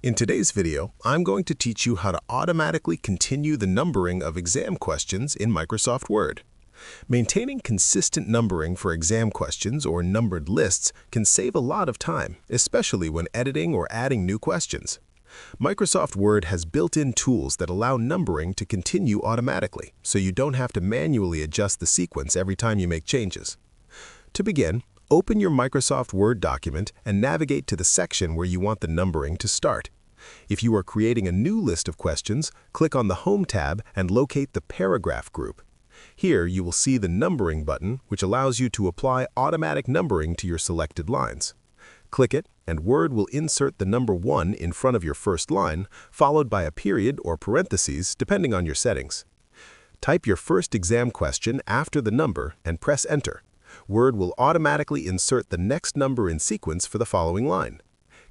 In today's video, I'm going to teach you how to automatically continue the numbering of exam questions in Microsoft Word. Maintaining consistent numbering for exam questions or numbered lists can save a lot of time, especially when editing or adding new questions. Microsoft Word has built-in tools that allow numbering to continue automatically, so you don't have to manually adjust the sequence every time you make changes. To begin, open your Microsoft Word document and navigate to the section where you want the numbering to start. If you are creating a new list of questions, click on the Home tab and locate the Paragraph group. Here you will see the Numbering button, which allows you to apply automatic numbering to your selected lines. Click it, and Word will insert the number 1 in front of your first line, followed by a period or parentheses, depending on your settings. Type your first exam question after the number and press Enter. Word will automatically insert the next number in sequence for the following line.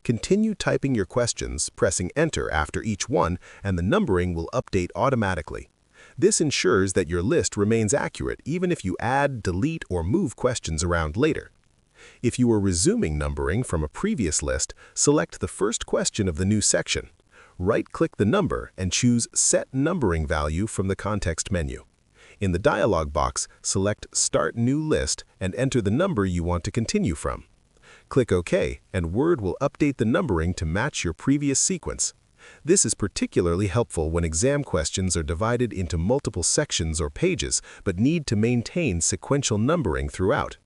Continue typing your questions, pressing Enter after each one, and the numbering will update automatically. This ensures that your list remains accurate even if you add, delete, or move questions around later. If you are resuming numbering from a previous list, select the first question of the new section. Right-click the number and choose Set Numbering Value from the context menu. In the dialog box, select Start New List and enter the number you want to continue from. Click OK, and Word will update the numbering to match your previous sequence. This is particularly helpful when exam questions are divided into multiple sections or pages but need to maintain sequential numbering throughout.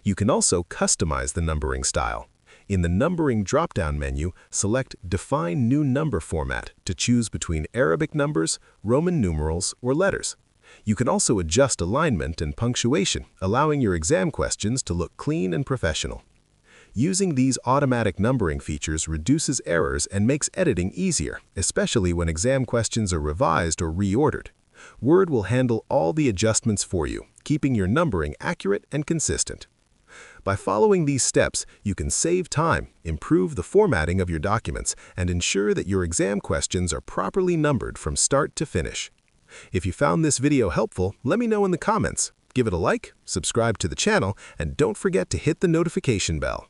You can also customize the numbering style. In the Numbering drop-down menu, select Define New Number Format to choose between Arabic numbers, Roman numerals, or letters. You can also adjust alignment and punctuation, allowing your exam questions to look clean and professional. Using these automatic numbering features reduces errors and makes editing easier, especially when exam questions are revised or reordered. Word will handle all the adjustments for you, keeping your numbering accurate and consistent. By following these steps, you can save time, improve the formatting of your documents, and ensure that your exam questions are properly numbered from start to finish. If you found this video helpful, let me know in the comments. Give it a like, subscribe to the channel, and don't forget to hit the notification bell.